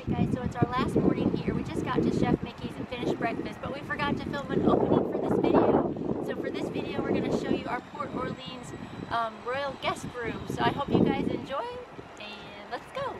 Guys, so it's our last morning here. We just got to Chef Mickey's and finished breakfast, but we forgot to film an opening for this video. So for this video, we're going to show you our Port Orleans Royal Guest Room. So I hope you guys enjoy, and let's go.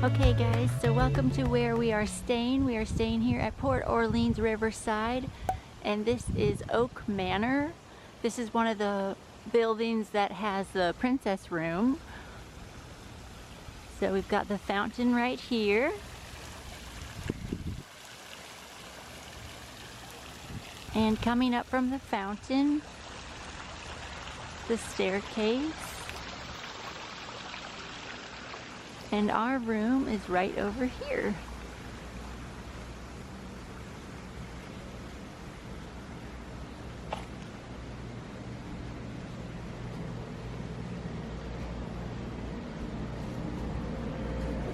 Okay guys, so welcome to where we are staying. We are staying here at Port Orleans Riverside, and this is Oak Manor. This is one of the buildings that has the princess room. So we've got the fountain right here. And coming up from the fountain, the staircase. And our room is right over here.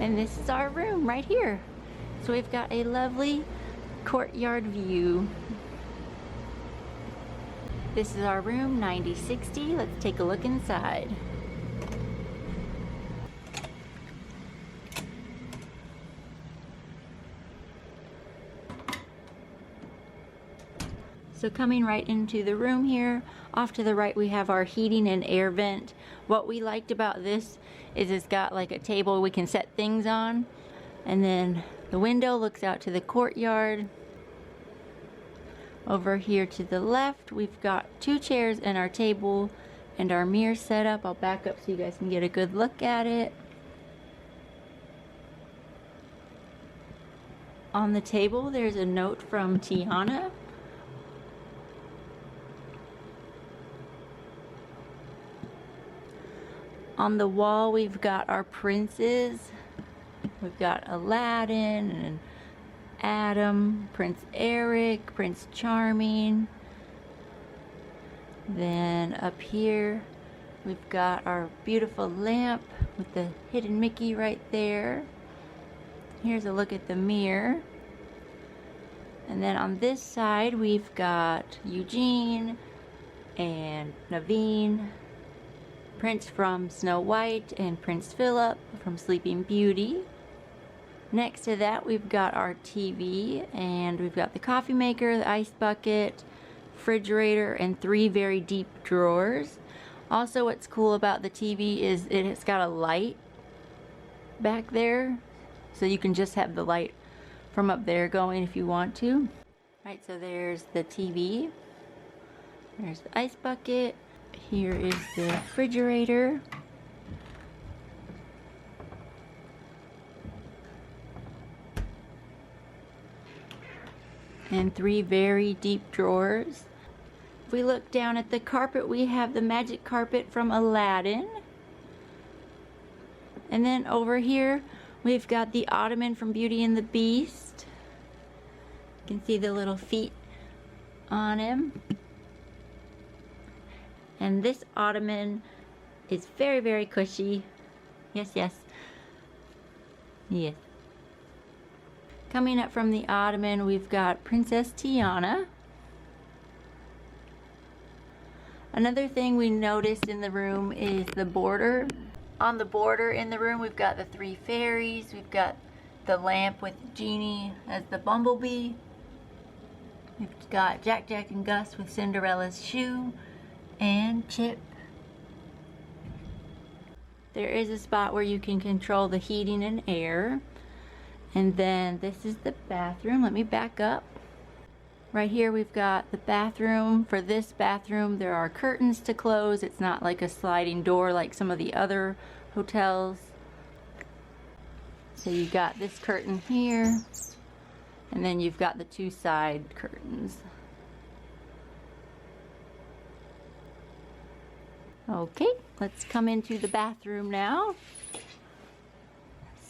And this is our room right here. So we've got a lovely courtyard view. This is our room, 9060. Let's take a look inside. So coming right into the room here, off to the right we have our heating and air vent. What we liked about this is it's got like a table we can set things on, and then the window looks out to the courtyard. Over here to the left we've got two chairs and our table and our mirror set up. I'll back up so you guys can get a good look at it. On the table there's a note from Tiana. On the wall we've got our princes. We've got Aladdin and Adam, Prince Eric, Prince Charming. Then up here we've got our beautiful lamp with the hidden Mickey right there. Here's a look at the mirror. And then on this side we've got Eugene and Naveen, Prince from Snow White, and Prince Philip from Sleeping Beauty. Next to that we've got our TV, and we've got the coffee maker, the ice bucket, refrigerator, and three very deep drawers. Also what's cool about the TV is it's got a light back there, so you can just have the light from up there going if you want to. Right, so there's the TV, there's the ice bucket. Here is the refrigerator. And three very deep drawers. If we look down at the carpet, we have the magic carpet from Aladdin. And then over here, we've got the ottoman from Beauty and the Beast. You can see the little feet on him. And this ottoman is very, very cushy. Yes, yes. Yes. Coming up from the ottoman, we've got Princess Tiana. Another thing we noticed in the room is the border. On the border in the room, we've got the three fairies. We've got the lamp with Genie as the bumblebee. We've got Jack, Jack, and Gus with Cinderella's shoe. And Chip. There is a spot where you can control the heating and air. And then this is the bathroom. Let me back up. Right here we've got the bathroom. For this bathroom there are curtains to close. It's not like a sliding door like some of the other hotels. So you got this curtain here, and then you've got the two side curtains. Okay, let's come into the bathroom now.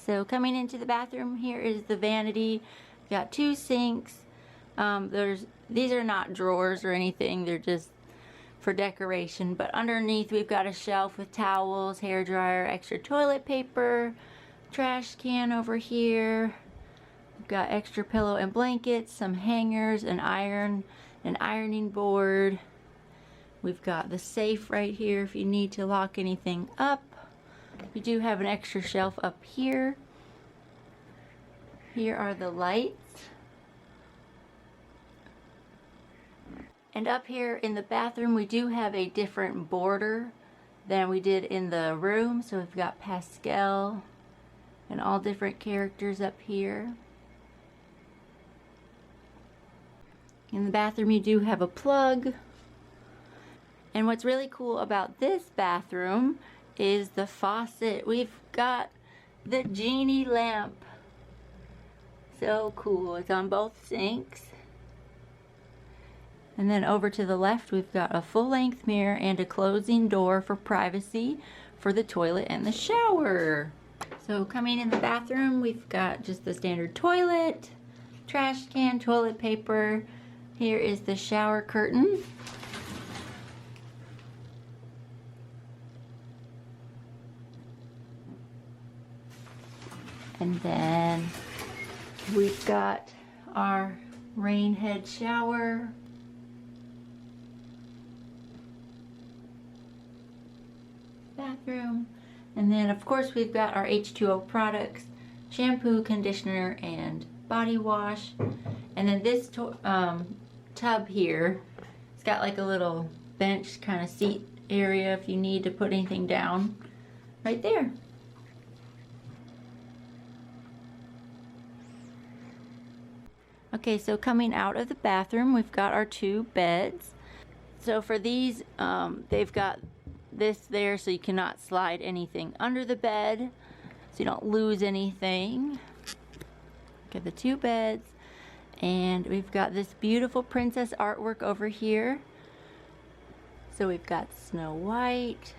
So coming into the bathroom, here is the vanity. We've got 2 sinks. These are not drawers or anything, they're just for decoration, but underneath we've got a shelf with towels, hair dryer, extra toilet paper, trash can over here. We've got extra pillow and blankets, some hangers, an ironing board. We've got the safe right here if you need to lock anything up. We do have an extra shelf up here. Here are the lights. And up here in the bathroom, we do have a different border than we did in the room. So we've got pastel and all different characters up here. In the bathroom, you do have a plug. And what's really cool about this bathroom is the faucet. We've got the genie lamp. So cool. It's on both sinks. And then over to the left, we've got a full-length mirror and a closing door for privacy for the toilet and the shower. So coming in the bathroom, we've got just the standard toilet, trash can, toilet paper. Here is the shower curtain. And then we've got our rain head shower. Bathroom. And then of course we've got our H2O products, shampoo, conditioner, and body wash. And then this tub here, it's got like a little bench kind of seat area if you need to put anything down right there. Okay, so coming out of the bathroom, we've got our 2 beds. So for these, they've got this there so you cannot slide anything under the bed so you don't lose anything. Got the 2 beds, and we've got this beautiful princess artwork over here. So we've got Snow White,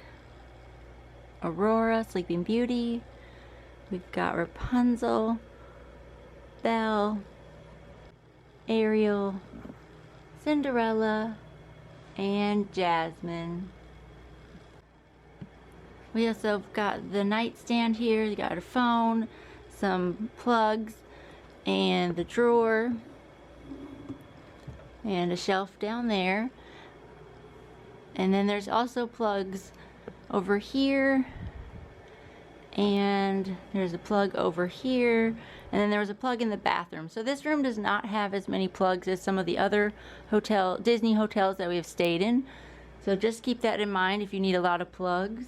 Aurora, Sleeping Beauty. We've got Rapunzel, Belle, Ariel, Cinderella, and Jasmine. We also got the nightstand here. You got a phone, some plugs, and the drawer, and a shelf down there. And then there's also plugs over here, and there's a plug over here, and then there was a plug in the bathroom. So this room does not have as many plugs as some of the other Disney hotels that we have stayed in. So just keep that in mind if you need a lot of plugs.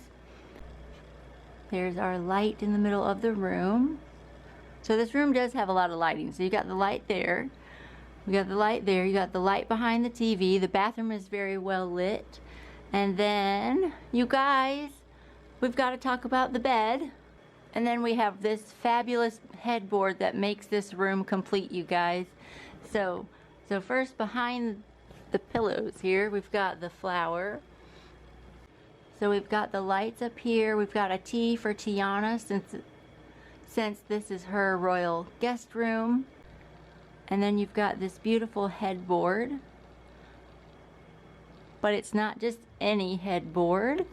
There's our light in the middle of the room. So this room does have a lot of lighting. So you got the light there, we got the light there, you got the light behind the TV. The bathroom is very well lit. And then, you guys, we've got to talk about the bed. And then we have this fabulous headboard that makes this room complete, you guys. So first, behind the pillows here, we've got the flower. So we've got the lights up here. We've got a T for Tiana since this is her royal guest room. And then you've got this beautiful headboard. But it's not just any headboard.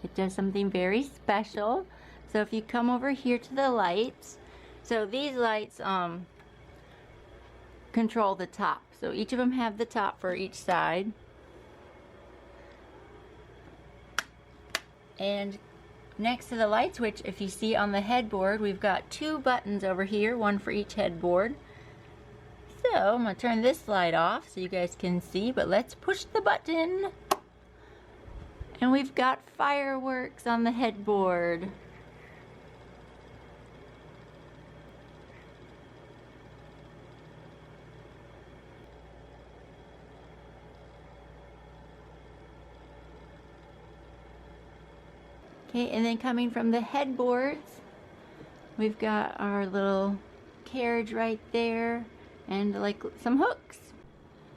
It does something very special. So if you come over here to the lights, so these lights control the top. So each of them have the top for each side. And next to the light switch, if you see on the headboard, we've got 2 buttons over here, one for each headboard. So I'm going to turn this light off so you guys can see, but let's push the button. And we've got fireworks on the headboard. Okay, and then coming from the headboards, we've got our little carriage right there and like some hooks.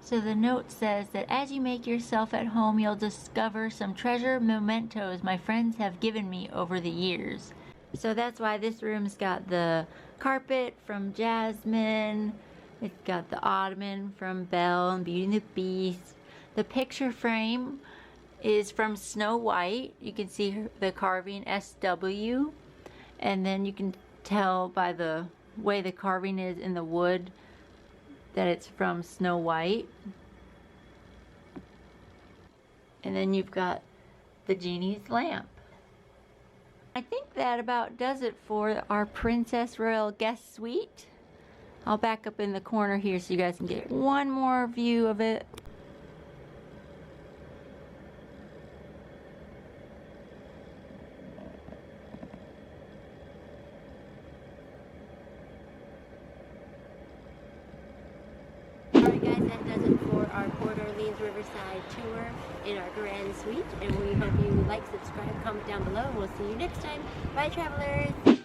So the note says that as you make yourself at home, you'll discover some treasure mementos my friends have given me over the years. So that's why this room's got the carpet from Jasmine. It's got the ottoman from Belle and Beauty and the Beast. The picture frame is from Snow White. You can see the carving SW. And then you can tell by the way the carving is in the wood that it's from Snow White. And then you've got the genie's lamp. I think that about does it for our Princess Royal guest suite. I'll back up in the corner here so you guys can get one more view of it. Alright guys, that does it for our Port Orleans Riverside tour in our grand suite. And we hope you like, subscribe, comment down below. And we'll see you next time. Bye travelers!